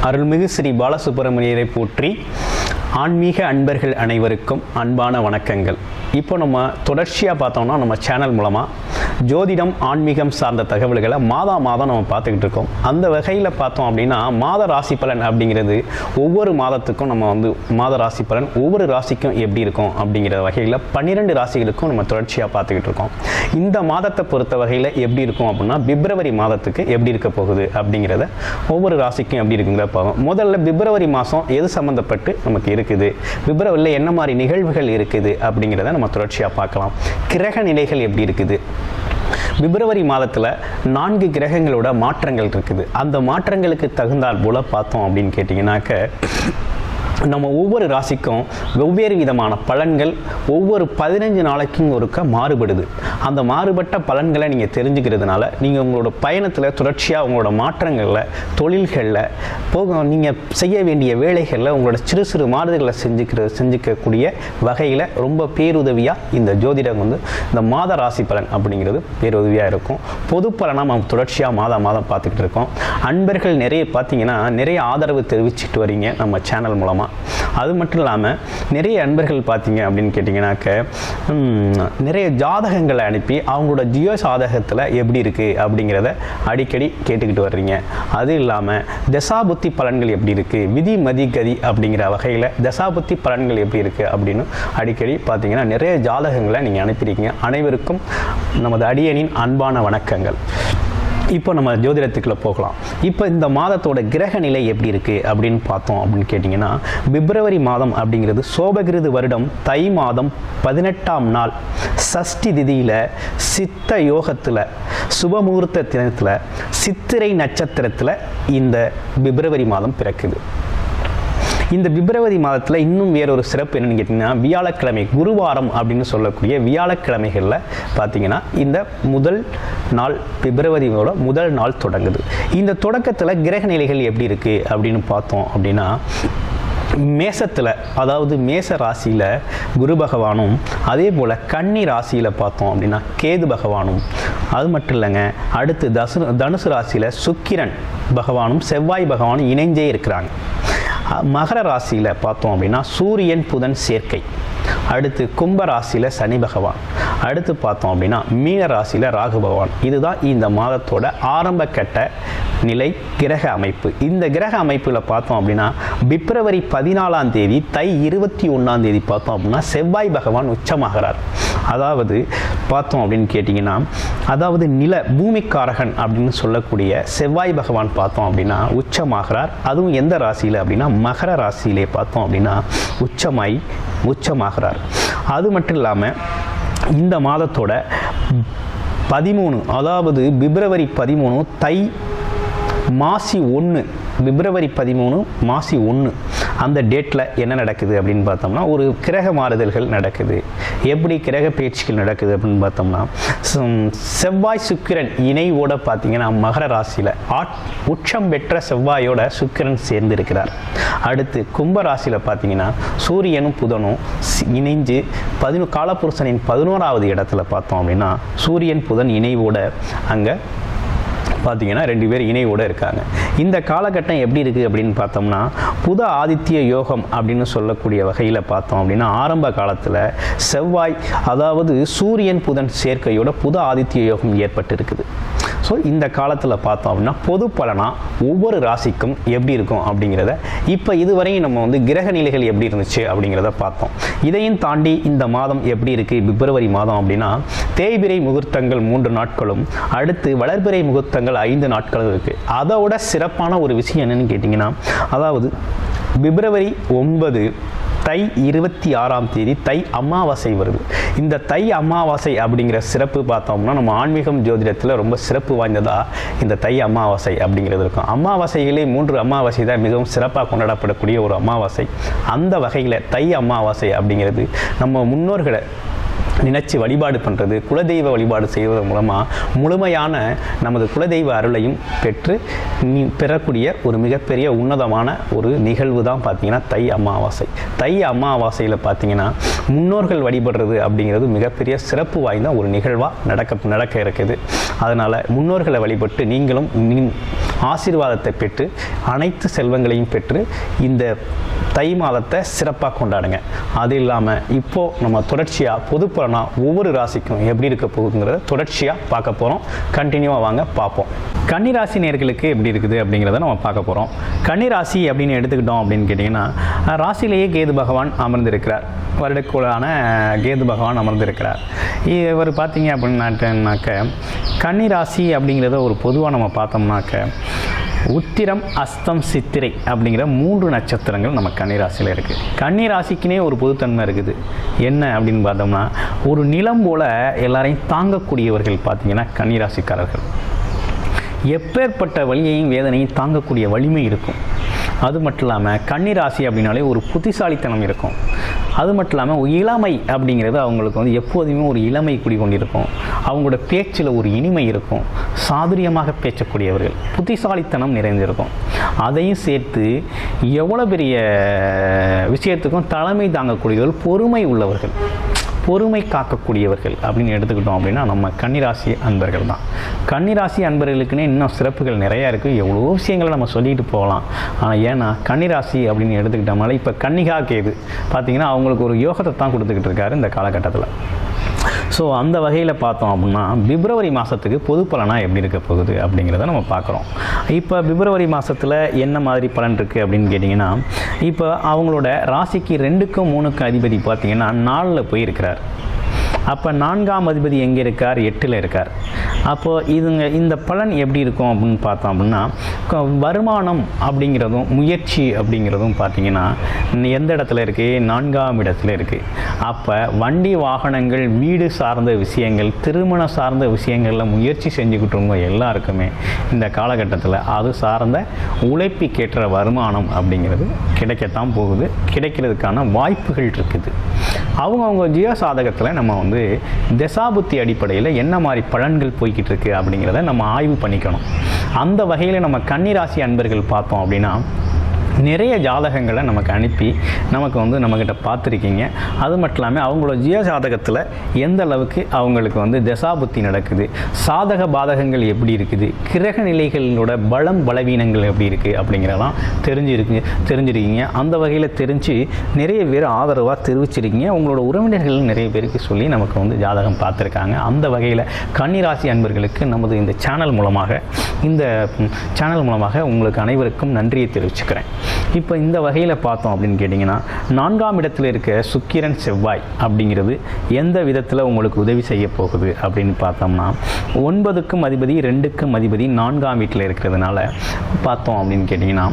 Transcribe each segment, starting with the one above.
அருள்மிகு ஸ்ரீ பாலசுப்பிரமணியரை போற்றி. ஆன்மீக அன்பர்கள் அனைவருக்கும் அன்பான வணக்கங்கள். இப்போ நம்ம தொடர்ச்சியாக பார்த்தோம்னா நம்ம சேனல் மூலமாக ஜோதிடம் ஆன்மீகம் சார்ந்த தகவல்களை மாதம் நம்ம பார்த்துக்கிட்டு இருக்கோம். அந்த வகையில் பார்த்தோம் அப்படின்னா மாத ராசி பலன் அப்படிங்கிறது ஒவ்வொரு மாதத்துக்கும் நம்ம மாத ராசி பலன் ஒவ்வொரு ராசிக்கும் எப்படி இருக்கும் அப்படிங்கிற வகையில் 12 ராசிகளுக்கும் நம்ம தொடர்ச்சியாக பார்த்துக்கிட்டு இருக்கோம். இந்த மாதத்தை பொறுத்த வகையில் எப்படி இருக்கும் அப்படின்னா பிப்ரவரி மாதத்துக்கு எப்படி இருக்க போகுது அப்படிங்கிறத ஒவ்வொரு ராசிக்கும் எப்படி இருக்குங்கிற பார்ப்போம். முதல்ல பிப்ரவரி மாதம் எது சம்மந்தப்பட்டு நமக்கு இருக்குது, பிப்ரவரியில் என்ன மாதிரி நிகழ்வுகள் இருக்குது அப்படிங்கிறத நம்ம தொடர்ச்சியாக பார்க்கலாம். கிரக நிலைகள் எப்படி இருக்குது, பிப்ரவரி மாதத்தில் 4 கிரகங்களோட மாற்றங்கள் இருக்குது. அந்த மாற்றங்களுக்கு தகுந்தால் போல பார்த்தோம் அப்படின்னு கேட்டிங்கனாக்க நம்ம ஒவ்வொரு ராசிக்கும் வெவ்வேறு விதமான பலன்கள் ஒவ்வொரு 15 நாளைக்கும் ஒருக்க மாறுபடுது. அந்த மாறுபட்ட பலன்களை நீங்கள் தெரிஞ்சுக்கிறதுனால நீங்கள் உங்களோட பயணத்தில் தொடர்ச்சியாக உங்களோட மாற்றங்களில் தொழில்களில் நீங்கள் செய்ய வேண்டிய வேலைகளில் உங்களோட சிறு சிறு மாறுதல்களை செஞ்சுக்கக்கூடிய வகையில் ரொம்ப பேருதவியாக இந்த ஜோதிடம் இந்த மாத ராசி பலன் அப்படிங்கிறது பேருதவியாக இருக்கும். பொது பலனாக நம்ம தொடர்ச்சியாக மாதம் பார்த்துக்கிட்டு இருக்கோம். அன்பர்கள் நிறைய ஆதரவு தெரிவிச்சுட்டு வரீங்க நம்ம சேனல் மூலமாக. அது மட்டும் இல்லாமல் நிறைய அன்பர்கள் பார்த்தீங்க அப்படின்னு கேட்டிங்கனாக்க நிறைய ஜாதகங்களை அனுப்பி அவங்களோட ஜியோ சாதகத்தில் எப்படி இருக்குது அப்படிங்கிறத அடிக்கடி கேட்டுக்கிட்டு வர்றீங்க. அது இல்லாமல் தசாபுத்தி பலன்கள் எப்படி இருக்குது, விதி மதி கதி அப்படிங்கிற வகையில் தசாபுத்தி பலன்கள் எப்படி இருக்குது அப்படின்னு அடிக்கடி பார்த்தீங்கன்னா நிறைய ஜாதகங்களை நீங்கள் அனுப்பியிருக்கீங்க. அனைவருக்கும் நமது அடியனின் அன்பான வணக்கங்கள். இப்போ நம்ம ஜோதிடத்துக்குள்ள போகலாம். இப்போ இந்த மாதத்தோட கிரக நிலை எப்படி இருக்குது அப்படின்னு பார்த்தோம் அப்படின்னு கேட்டிங்கன்னா பிப்ரவரி மாதம் அப்படிங்கிறது சோபகிருது வருடம் தை மாதம் 18ஆம் நாள் சஷ்டி திதியில் சித்த யோகத்தில் சுபமுகூர்த்த தினத்தில் சித்திரை நட்சத்திரத்தில் இந்த பிப்ரவரி மாதம் பிறக்குது. இந்த பிப்ரவரி மாதத்தில் இன்னும் வேறொரு சிறப்பு என்னன்னு கேட்டிங்கன்னா வியாழக்கிழமை குருவாரம் அப்படின்னு சொல்லக்கூடிய வியாழக்கிழமைகளில் பார்த்தீங்கன்னா இந்த முதல் நாள் பிப்ரவரியோட முதல் நாள் தொடங்குது. இந்த தொடக்கத்தில் கிரக நிலைகள் எப்படி இருக்குது அப்படின்னு பார்த்தோம் அப்படின்னா மேசத்தில் அதாவது மேச ராசியில் குரு பகவானும் அதே போல் கன்னி ராசியில் பார்த்தோம் அப்படின்னா கேது பகவானும், அது மட்டும் இல்லைங்க அடுத்து தனுசு ராசியில் சுக்கிரன் பகவானும் செவ்வாய் பகவானும் இணைஞ்சே இருக்கிறாங்க. மகர ராசியில் பார்த்தோம் அப்படின்னா சூரியன் புதன் சேர்க்கை, அடுத்து கும்ப ராசியில் சனி பகவான், அடுத்து பார்த்தோம் அப்படின்னா மீன ராசியில் ராகு பகவான். இதுதான் இந்த மாதத்தோட ஆரம்ப கட்ட நிலை கிரக அமைப்பு. இந்த கிரக அமைப்பில் பார்த்தோம் அப்படின்னா பிப்ரவரி 14ஆம் தேதி தை 21ஆம் தேதி பார்த்தோம் அப்படின்னா செவ்வாய் பகவான் உச்சமாகிறார். அதாவது பார்த்தோம் அப்படின்னு கேட்டிங்கன்னா அதாவது பூமிக்காரகன் அப்படின்னு சொல்லக்கூடிய செவ்வாய் பகவான் பார்த்தோம் அப்படின்னா உச்சமாகிறார். அதுவும் எந்த ராசியில் அப்படின்னா மகர ராசியிலே பார்த்தோம் அப்படின்னா உச்சமாகிறார். அது மட்டும் இல்லாமல் இந்த மாதத்தோட 13 அதாவது பிப்ரவரி 13 தை மாசி 1 பிப்ரவரி 13 மாசி 1 அந்த டேட்டில் என்ன நடக்குது அப்படின்னு பார்த்தோம்னா ஒரு கிரக மாறுதல்கள் நடக்குது. எப்படி கிரக பயிற்சிகள் நடக்குது அப்படின்னு பார்த்தோம்னா செவ்வாய் சுக்கிரன் இணைவோட பார்த்தீங்கன்னா மகர ராசியில் உச்சம் பெற்ற செவ்வாயோட சுக்கிரன் சேர்ந்து இருக்கிறார். அடுத்து கும்ப ராசியில் பார்த்தீங்கன்னா சூரியனும் புதனும் இணைஞ்சு காலபுருஷனின் 11ஆவது இடத்துல பார்த்தோம் அப்படின்னா சூரியன் புதன் இணைவோட அங்கே பார்த்தீங்கன்னா 2 பேர் இணையோடு இருக்காங்க. இந்த காலகட்டம் எப்படி இருக்குது அப்படின்னு பார்த்தோம்னா புத ஆதித்ய யோகம் அப்படின்னு சொல்லக்கூடிய வகையில் பார்த்தோம் அப்படின்னா ஆரம்ப காலத்தில் செவ்வாய் அதாவது சூரியன் புதன் சேர்க்கையோட புத ஆதித்ய யோகம் ஏற்பட்டு இருக்குது. ஸோ இந்த காலத்தில் பார்த்தோம் அப்படின்னா பொது பலனாக ஒவ்வொரு ராசிக்கும் எப்படி இருக்கும் அப்படிங்கிறத இப்போ இதுவரையும் நம்ம கிரக நிலைகள் எப்படி இருந்துச்சு அப்படிங்கிறத பார்த்தோம். இதையும் தாண்டி இந்த மாதம் எப்படி இருக்குது பிப்ரவரி மாதம் அப்படின்னா தேய்பிரை முகூர்த்தங்கள் 3 நாட்களும் அடுத்து வளர்பிறை முகூர்த்தங்கள் 5 நாட்களும் இருக்குது. அதோட சிறப்பான ஒரு விஷயம் என்னன்னு கேட்டிங்கன்னா அதாவது பிப்ரவரி 9 தை 26ஆம் தேதி தை அமாவாசை வருது. இந்த தை அமாவாசை அப்படிங்கிற சிறப்பு பார்த்தோம்னா நம்ம ஆன்மீகம் ஜோதிடத்தில் ரொம்ப சிறப்பு வாய்ந்ததாக இந்த தை அமாவாசை அப்படிங்கிறது இருக்கும். அமாவாசைகளே 3 அமாவாசை தான் மிகவும் சிறப்பாக கொண்டாடப்படக்கூடிய ஒரு அமாவாசை. அந்த வகையில் தை அமாவாசை அப்படிங்கிறது நம்ம முன்னோர்களை நினைச்சு வழிபாடு பண்ணுறது, குலதெய்வ வழிபாடு செய்வதன் மூலமாக முழுமையான நமது குலதெய்வ அருளையும் பெறக்கூடிய ஒரு மிகப்பெரிய உன்னதமான ஒரு நிகழ்வு தான் பார்த்திங்கன்னா தை அமாவாசை. தை அமாவாசையில் பார்த்திங்கன்னா முன்னோர்கள் வழிபடுறது அப்படிங்கிறது மிகப்பெரிய சிறப்பு வாய்ந்த ஒரு நிகழ்வாக நடக்க இருக்குது. அதனால் முன்னோர்களை வழிபட்டு நீங்களும் ஆசீர்வாதத்தை பெற்று அனைத்து செல்வங்களையும் பெற்று இந்த தை மாதத்தை சிறப்பாக கொண்டாடுங்க. அது இல்லாமல் இப்போது நம்ம தொடர்ச்சியாக பொது பலனாக ஒவ்வொரு ராசிக்கும் எப்படி இருக்க போகுதுங்கிறத தொடர்ச்சியாக பார்க்க போகிறோம். கண்டினியூவாக வாங்க பார்ப்போம். கன்னிராசி நேயர்களுக்கு எப்படி இருக்குது அப்படிங்கிறத நம்ம பார்க்க போகிறோம். கன்னிராசி அப்படின்னு எடுத்துக்கிட்டோம் அப்படின்னு கேட்டிங்கன்னா, ராசியிலேயே கேது பகவான் அமர்ந்திருக்கிறார். வருடக்குள்ளான கேது பகவான் அமர்ந்திருக்கிறார். இவர் பார்த்தீங்க அப்படின்னாக்க கன்னிராசி அப்படிங்கிறத ஒரு பொதுவாக நம்ம பார்த்தோம்னாக்க உத்திரம், அஸ்தம், சித்திரை அப்படிங்கிற 3 நட்சத்திரங்கள் நம்ம கன்னிராசியில் இருக்குது. கன்னிராசிக்குனே ஒரு பொதுத்தன்மை இருக்குது. என்ன அப்படின்னு பார்த்தோம்னா, ஒரு நிலம் போல் எல்லாரையும் தாங்கக்கூடியவர்கள் பார்த்திங்கன்னா கன்னிராசிக்காரர்கள். எப்பேற்பட்ட வலியையும் வேதனையும் தாங்கக்கூடிய வலிமை இருக்கும். அது மட்டும் இல்லாமல் கன்னிராசி அப்படின்னாலே ஒரு புத்திசாலித்தனம் இருக்கும். அது மட்டும் இல்லாமல் இளமை அப்படிங்கிறது அவங்களுக்கு வந்து எப்போதுமே ஒரு இளமை குடிக்கொண்டிருக்கும். அவங்களோட பேச்சில் ஒரு இனிமை இருக்கும். சாதுரியமாக பேசக்கூடியவர்கள், புத்திசாலித்தனம் நிறைந்திருக்கும். அதையும் சேர்த்து எவ்வளோ பெரிய விஷயத்துக்கும் தலைமை தாங்கக்கூடியவர்கள், பொறுமை உள்ளவர்கள், பொறுமை காக்கக்கூடியவர்கள் அப்படின்னு எடுத்துக்கிட்டோம் அப்படின்னா நம்ம கன்னிராசி அன்பர்கள் தான். கன்னிராசி அன்பர்களுக்குன்னே இன்னும் சிறப்புகள் நிறையா இருக்குது. எவ்வளோ விஷயங்களை நம்ம சொல்லிட்டு போகலாம். ஆனால் ஏன்னா கன்னிராசி அப்படின்னு எடுத்துக்கிட்டோம்னால இப்போ கன்னிகா கேது பார்த்திங்கன்னா அவங்களுக்கு ஒரு யோகத்தை தான் கொடுத்துக்கிட்டு இருக்காரு இந்த காலகட்டத்தில். ஸோ அந்த வகையில் பார்த்தோம் அப்படின்னா பிப்ரவரி மாதத்துக்கு பொது பலனாக எப்படி இருக்க போகுது அப்படிங்கிறத நம்ம பார்க்குறோம். இப்போ பிப்ரவரி மாதத்தில் என்ன மாதிரி பலன் இருக்குது அப்படின்னு கேட்டிங்கன்னா, இப்போ அவங்களோட ராசிக்கு 2க்கும் 3க்கும் அதிபதி பார்த்திங்கன்னா 4ல் போய் இருக்கிறார். அப்போ 4ஆம் அதிபதி எங்கே இருக்கார்? 8ல் இருக்கார். அப்போது இந்த பலன் எப்படி இருக்கும் அப்படின்னு பார்த்தோம் அப்படின்னா, வருமானம் அப்படிங்கிறதும் முயற்சி அப்படிங்கிறதும் பார்த்திங்கன்னா எந்த இடத்துல இருக்குது? 4ஆம் இடத்துல இருக்குது. அப்போ வண்டி வாகனங்கள், வீடு சார்ந்த விஷயங்கள், திருமணம் சார்ந்த விஷயங்களில் முயற்சி செஞ்சுக்கிட்டவங்க எல்லாருக்குமே இந்த காலகட்டத்தில் அது சார்ந்த உழைப்புக்கேற்ற வருமானம் அப்படிங்கிறது கிடைக்கத்தான் போகுது. கிடைக்கிறதுக்கான வாய்ப்புகள் இருக்குது. அவங்கவுங்க ஜீவசாதகத்தில் நம்ம வந்து தசாபுத்தி அடிப்படையில் என்ன மாதிரி பலன்கள் போய்கிட்டு இருக்கு அப்படிங்கிறத நம்ம ஆய்வு பண்ணிக்கணும். அந்த வகையில் நம்ம கன்னிராசி அன்பர்கள் பார்த்தோம் அப்படின்னா நிறைய ஜாதகங்களை நமக்கு அனுப்பி நமக்கு வந்து நம்மக்கிட்ட பார்த்துருக்கீங்க. அது மட்டும் இல்லாமல் அவங்களோட ஜீவசாதகத்தில் எந்த அளவுக்கு அவங்களுக்கு வந்து தசாபுத்தி நடக்குது, சாதக பாதகங்கள் எப்படி இருக்குது, கிரக நிலைகளோட பலம் பலவீனங்கள் எப்படி இருக்குது அப்படிங்கிறதெல்லாம் தெரிஞ்சிருக்கீங்க. அந்த வகையில் தெரிஞ்சு நிறைய பேர் ஆதரவாக தெரிவிச்சிருக்கீங்க. உங்களோட உறவினர்கள் நிறைய பேருக்கு சொல்லி நமக்கு வந்து ஜாதகம் பார்த்துருக்காங்க. அந்த வகையில் கன்னிராசி அன்பர்களுக்கு நமது இந்த சேனல் மூலமாக உங்களுக்கு அனைவருக்கும் நன்றியை தெரிவிச்சுக்கிறேன். இப்போ இந்த வகையில் பார்த்தோம் அப்படின்னு கேட்டிங்கன்னா 4ஆம் இடத்துல இருக்க சுக்கிரன் செவ்வாய் அப்படிங்கிறது எந்த விதத்தில் உங்களுக்கு உதவி செய்ய போகுது அப்படின்னு பார்த்தோம்னா, 9க்கும் அதிபதி 2க்கும் அதிபதி 4ஆம் வீட்டில் இருக்கிறதுனால பார்த்தோம் அப்படின்னு கேட்டிங்கன்னா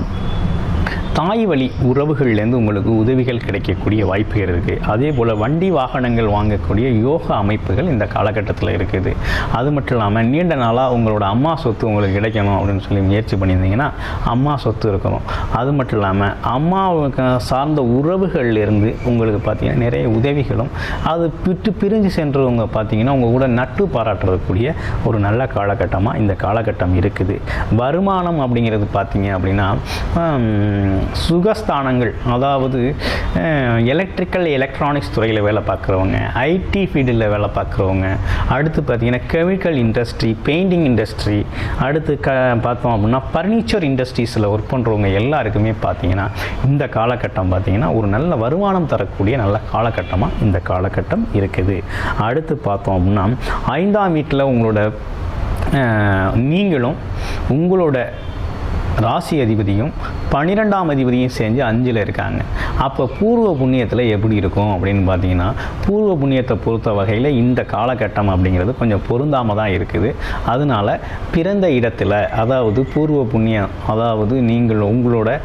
தாய் வழி உறவுகள்லேருந்து உங்களுக்கு உதவிகள் கிடைக்கக்கூடிய வாய்ப்புகள் இருக்குது. அதே போல் வண்டி வாகனங்கள் வாங்கக்கூடிய யோக அமைப்புகள் இந்த காலகட்டத்தில் இருக்குது. அது மட்டும் இல்லாமல் நீண்ட நாளாக உங்களோட அம்மா சொத்து உங்களுக்கு கிடைக்கணும் அப்படின்னு சொல்லி முயற்சி பண்ணியிருந்தீங்கன்னா அம்மா சொத்து இருக்கணும். அது மட்டும் இல்லாமல் அம்மாவுக்கு சார்ந்த உறவுகள்லேருந்து உங்களுக்கு பார்த்திங்கன்னா நிறைய உதவிகளும், அது பிரிஞ்சு சென்றவங்க பார்த்திங்கன்னா உங்கள் கூட நட்பு பாராட்டுறதுக்கூடிய ஒரு நல்ல காலகட்டமாக இந்த காலகட்டம் இருக்குது. வருமானம் அப்படிங்கிறது பார்த்திங்க அப்படின்னா சுகஸ்தானங்கள், அதாவது எலக்ட்ரானிக்ஸ் துறையில் வேலை பார்க்குறவங்க, ஐடி ஃபீல்டில் வேலை பார்க்குறவங்க, அடுத்து பார்த்திங்கன்னா கெமிக்கல் இண்டஸ்ட்ரி, பெயிண்டிங் இண்டஸ்ட்ரி, அடுத்து பார்த்தோம் அப்படின்னா ஃபர்னிச்சர் இண்டஸ்ட்ரீஸில் ஒர்க் பண்ணுறவங்க எல்லாருக்குமே பார்த்திங்கன்னா இந்த காலகட்டம் பார்த்திங்கன்னா ஒரு நல்ல வருமானம் தரக்கூடிய நல்ல காலகட்டமாக இந்த காலகட்டம் இருக்குது. அடுத்து பார்த்தோம் அப்படின்னா 5ஆம் வீட்டில் நீங்களும் உங்களோட ராசி அதிபதியும் 12ஆம் அதிபதியும் சேர்ந்து 5ல் இருக்காங்க. அப்போ பூர்வ புண்ணியத்தில் எப்படி இருக்கும் அப்படின்னு பார்த்தீங்கன்னா, பூர்வ புண்ணியத்தை பொறுத்த வகையில் இந்த காலகட்டம் அப்படிங்கிறது கொஞ்சம் பொருந்தாமல் தான் இருக்குது. அதனால் பிறந்த இடத்துல, அதாவது பூர்வ புண்ணியம், அதாவது நீங்கள் உங்களோட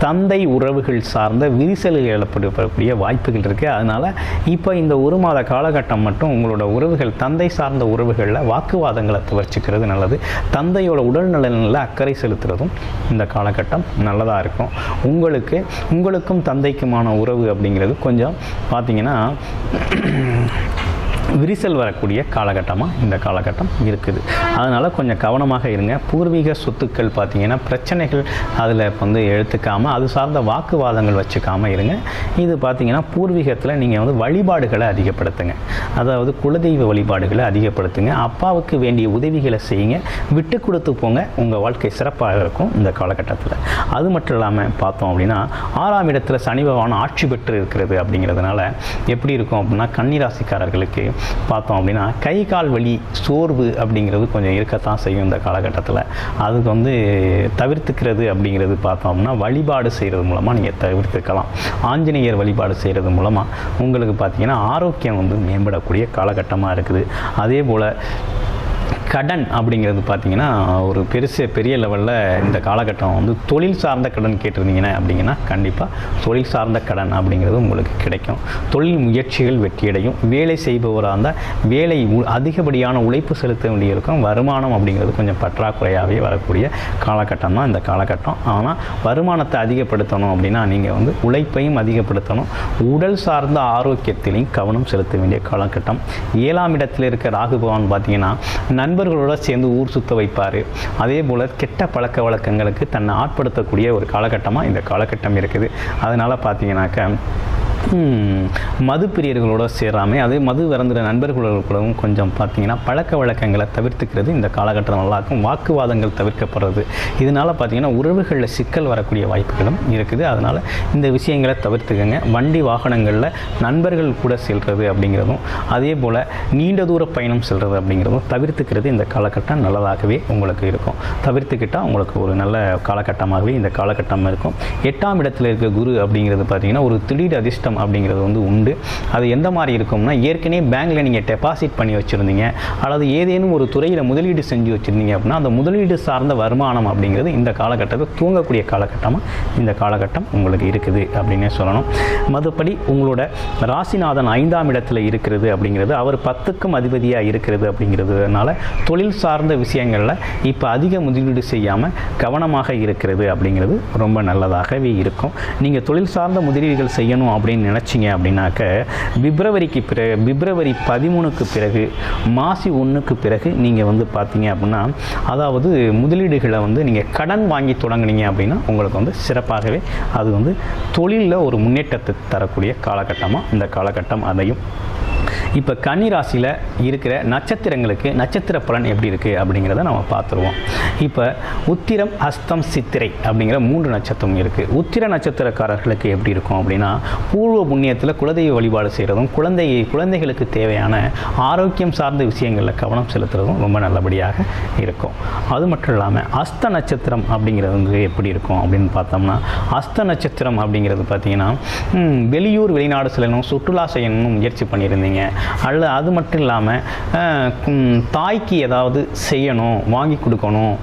தந்தை உறவுகள் சார்ந்த விரிசல்கள் ஏற்படக்கூடிய வாய்ப்புகள் இருக்குது. அதனால் இப்போ இந்த 1 மாத காலகட்டம் மட்டும் உங்களோட உறவுகள், தந்தை சார்ந்த உறவுகளில் வாக்குவாதங்களை தவிர்த்துக்கிறது நல்லது. தந்தையோட உடல் நலனில் அக்கறை செலுத்துறதும் இந்த காலகட்டம் நல்லதாக இருக்கும். உங்களுக்கும் தந்தைக்குமான உறவு அப்படிங்கிறது கொஞ்சம் பார்த்திங்கன்னா விரிசல் வரக்கூடிய காலகட்டமாக இந்த காலகட்டம் இருக்குது. அதனால் கொஞ்சம் கவனமாக இருங்க. பூர்வீக சொத்துக்கள் பார்த்திங்கன்னா பிரச்சனைகள் அதில் வந்து எடுத்துக்காமல் அது சார்ந்த வாக்குவாதங்கள் வச்சுக்காமல் இருங்க. இது பார்த்திங்கன்னா பூர்வீகத்தில் நீங்கள் வந்து வழிபாடுகளை அதிகப்படுத்துங்க. அதாவது குலதெய்வ வழிபாடுகளை அதிகப்படுத்துங்க. அப்பாவுக்கு வேண்டிய உதவிகளை செய்யுங்க. விட்டு கொடுத்து போங்க. உங்கள் வாழ்க்கை சிறப்பாக இருக்கும் இந்த காலகட்டத்தில். அது மட்டும் இல்லாமல் பார்த்தோம் அப்படின்னா 6ஆம் இடத்துல சனி பகவான் ஆட்சி பெற்று இருக்கிறது அப்படிங்கிறதுனால எப்படி இருக்கும் அப்படின்னா கன்னிராசிக்காரர்களுக்கு பார்த்தோம் அப்படின்னா கை கால் வலி சோர்வு அப்படிங்கிறது கொஞ்சம் இருக்கத்தான் செய்யும் இந்த காலகட்டத்தில். அதுக்கு வந்து தவிர்த்துக்கிறது அப்படிங்கிறது பார்த்தோம் அப்படின்னா வழிபாடு செய்கிறது மூலமாக நீங்கள் தவிர்த்துக்கலாம். ஆஞ்சநேயர் வழிபாடு செய்கிறது மூலமாக உங்களுக்கு பார்த்திங்கன்னா ஆரோக்கியம் வந்து மேம்படக்கூடிய காலகட்டமாக இருக்குது. அதே போல் கடன் அப்படிங்கிறது பார்த்திங்கன்னா ஒரு பெரிய லெவலில் இந்த காலகட்டம் வந்து தொழில் சார்ந்த கடன் கேட்டிருந்தீங்கன்னா அப்படிங்கன்னா கண்டிப்பாக தொழில் சார்ந்த கடன் அப்படிங்கிறது உங்களுக்கு கிடைக்கும். தொழில் முயற்சிகள் வெற்றியடையும். வேலை செய்பவராக இருந்தால் வேலை அதிகப்படியான உழைப்பு செலுத்த வேண்டியிருக்கும். வருமானம் அப்படிங்கிறது கொஞ்சம் பற்றாக்குறையாகவே வரக்கூடிய காலகட்டம் தான் இந்த காலகட்டம். ஆனால் வருமானத்தை அதிகப்படுத்தணும் அப்படின்னா நீங்கள் வந்து உழைப்பையும் அதிகப்படுத்தணும். உடல் சார்ந்த ஆரோக்கியத்திலையும் கவனம் செலுத்த வேண்டிய காலகட்டம். 7ஆம் இடத்தில் இருக்க ராகு பகவான் பார்த்திங்கன்னா நண்பர்களோட சேர்ந்து ஊர் சுத்த வைப்பார். அதே போல் கெட்ட பழக்க வழக்கங்களுக்கு தன்னை ஆட்படுத்தக்கூடிய ஒரு காலகட்டமாக இந்த காலகட்டம் இருக்குது. அதனால் பார்த்தீங்கன்னாக்கா மது பிரியர்களோட சேராமல் அதே மது விறந்துற நண்பர்களோடவும் கொஞ்சம் பார்த்தீங்கன்னா பழக்க வழக்கங்களை தவிர்த்துக்கிறது இந்த காலகட்டம் நல்லாயிருக்கும். வாக்குவாதங்கள் தவிர்க்கப்படுறது. இதனால் பார்த்தீங்கன்னா உறவுகளில் சிக்கல் வரக்கூடிய வாய்ப்புகளும் இருக்குது. அதனால் இந்த விஷயங்களை தவிர்த்துக்கங்க. வண்டி வாகனங்களில் நண்பர்கள் கூட செல்வது அப்படிங்கிறதும் அதே போல் நீண்ட தூர பயணம் செல்வது அப்படிங்கிறதும் தவிர்த்துக்கிறது இந்த காலகட்டம் நல்லதாகவே உங்களுக்கு இருக்கும். தவிர்த்துக்கிட்டால் உங்களுக்கு ஒரு நல்ல காலகட்டமாகவே இந்த காலகட்டம் இருக்கும். 8ஆம் இடத்துல இருக்க குரு அப்படிங்கிறது பார்த்தீங்கன்னா ஒரு திடீர் அதிர்ஷ்டம் அப்படிங்கிறது வந்து உண்டு. அது எந்த மாதிரி இருக்கும்னா ஏற்கனவே பேங்க்ல நீங்கள் டெபாசிட் பண்ணி வச்சுருந்தீங்க அல்லது ஏதேனும் ஒரு துறையில் முதலீடு செஞ்சு வச்சுருந்தீங்க அப்படின்னா அந்த முதலீடு சார்ந்த வருமானம் அப்படிங்கிறது இந்த காலகட்டத்தில் தூங்கக்கூடிய காலகட்டமாக இந்த காலகட்டம் உங்களுக்கு இருக்குது அப்படின்னே சொல்லணும். மறுபடி உங்களோட ராசிநாதன் 5ஆம் இடத்துல இருக்கிறது அப்படிங்கிறது அவர் 10க்கும் அதிபதியாக இருக்கிறது அப்படிங்கிறதுனால தொழில் சார்ந்த விஷயங்களில் இப்போ அதிக முதலீடு செய்யாமல் கவனமாக இருக்கிறது அப்படிங்கிறது ரொம்ப நல்லதாகவே இருக்கும். நீங்கள் தொழில் சார்ந்த முதலீடுகள் செய்யணும் அப்படின்னு நினச்சிங்க அப்படின்னாக்க பிப்ரவரி 13க்கு பிறகு மாசி 1க்கு பிறகு நீங்கள் வந்து பார்த்தீங்க அப்படின்னா அதாவது முதலீடுகளை வந்து நீங்கள் கடன் வாங்கி தொடங்குனீங்க அப்படின்னா உங்களுக்கு வந்து சிறப்பாகவே அது வந்து தொழிலில் ஒரு முன்னேற்றத்தை தரக்கூடிய காலகட்டமாக இந்த காலகட்டம் அமையும். இப்போ கன்னி ராசியில் இருக்கிற நட்சத்திரங்களுக்கு நட்சத்திர பலன் எப்படி இருக்குது அப்படிங்கிறத நம்ம பார்த்துருவோம். இப்போ உத்திரம் அஸ்தம் சித்திரை அப்படிங்கிற 3 நட்சத்திரம் இருக்குது. உத்திர நட்சத்திரக்காரர்களுக்கு எப்படி இருக்கும் அப்படின்னா பூர்வ புண்ணியத்தில் குலதெய்வ வழிபாடு செய்கிறதும் குழந்தைகளுக்கு தேவையான ஆரோக்கியம் சார்ந்த விஷயங்களில் கவனம் செலுத்துறதும் ரொம்ப நல்லபடியாக இருக்கும். அது மட்டும் இல்லாமல் அஸ்த நட்சத்திரம் அப்படிங்கிறது எப்படி இருக்கும் அப்படின்னு பார்த்தோம்னா அஸ்த நட்சத்திரம் அப்படிங்கிறது பார்த்திங்கன்னா வெளியூர் வெளிநாடு செல்லணும் சுற்றுலா செய்யணும்னு முயற்சி பண்ணியிருந்தீங்க அல்ல அது மட்டும் இல்லாமல் தாய்க்கு ஏதாவது செய்யணும் வாங்கி கொடுக்கணும்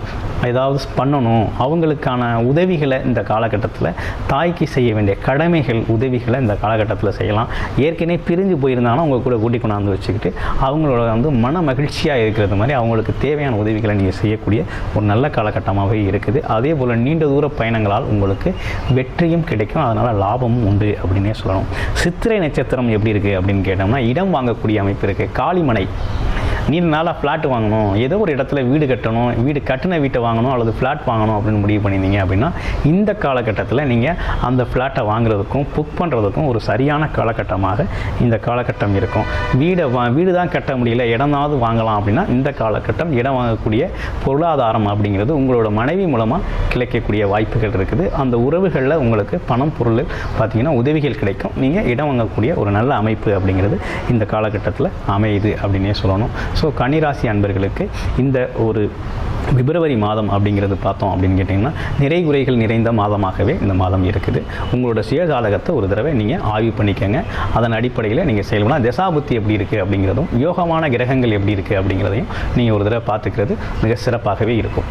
ஏதாவது பண்ணணும் அவங்களுக்கான உதவிகளை இந்த காலகட்டத்தில் தாய்க்கு செய்ய வேண்டிய கடமைகள் உதவிகளை இந்த காலகட்டத்தில் செய்யலாம். ஏற்கனவே பிரிஞ்சு போயிருந்தாலும் அவங்க கூட கூட்டி கொண்டாந்து வச்சுக்கிட்டு அவங்களோட வந்து மன மகிழ்ச்சியாக இருக்கிறது மாதிரி அவங்களுக்கு தேவையான உதவிகளை நீங்கள் செய்யக்கூடிய ஒரு நல்ல காலகட்டமாகவே இருக்குது. அதே போல் நீண்ட தூர பயணங்களால் உங்களுக்கு வெற்றியும் கிடைக்கும். அதனால் லாபமும் உண்டு அப்படின்னே சொல்லணும். சித்திரை நட்சத்திரம் எப்படி இருக்குது அப்படின்னு கேட்டோம்னா இடம் வாங்கக்கூடிய அமைப்பு இருக்குது. காளிமனை நீண்ட நாளாக ஃப்ளாட் வாங்கணும் ஏதோ ஒரு இடத்துல வீடு கட்டணும் வீடு கட்டின வீட்டை வாங்கணும் அல்லது ஃப்ளாட் வாங்கணும் அப்படின்னு முடிவு பண்ணியிருந்தீங்க அப்படின்னா இந்த காலகட்டத்தில் நீங்கள் அந்த ஃப்ளாட்டை வாங்குறதுக்கும் புக் பண்ணுறதுக்கும் ஒரு சரியான காலகட்டமாக இந்த காலகட்டம் இருக்கும். வீடு தான் கட்ட முடியல இடமாவது வாங்கலாம் அப்படின்னா இந்த காலகட்டம் இடம் வாங்கக்கூடிய பொருளாதாரம் அப்படிங்கிறது உங்களோட மனைவி மூலமாக கிடைக்கக்கூடிய வாய்ப்புகள் இருக்குது. அந்த உறவுகளில் உங்களுக்கு பணம் பொருள் பார்த்திங்கன்னா உதவிகள் கிடைக்கும். நீங்கள் இடம் வாங்கக்கூடிய ஒரு நல்ல அமைப்பு அப்படிங்கிறது இந்த காலகட்டத்தில் அமையுது அப்படின்னே சொல்லணும். ஸோ கன்னிராசி அன்பர்களுக்கு இந்த ஒரு பிப்ரவரி மாதம் அப்படிங்கிறது பார்த்தோம் அப்படின்னு கேட்டிங்கன்னா நிறை குறைகள் நிறைந்த மாதமாகவே இந்த மாதம் இருக்குது. உங்களோட சுயஜாதகத்தை ஒரு தடவை நீங்கள் ஆய்வு பண்ணிக்கோங்க. அதன் அடிப்படையில் நீங்கள் செயல்படலாம். தசாபுத்தி எப்படி இருக்குது அப்படிங்கிறதும் யோகமான கிரகங்கள் எப்படி இருக்குது அப்படிங்கிறதையும் நீங்கள் ஒரு தடவை பார்த்துக்கிறது மிக சிறப்பாகவே இருக்கும்.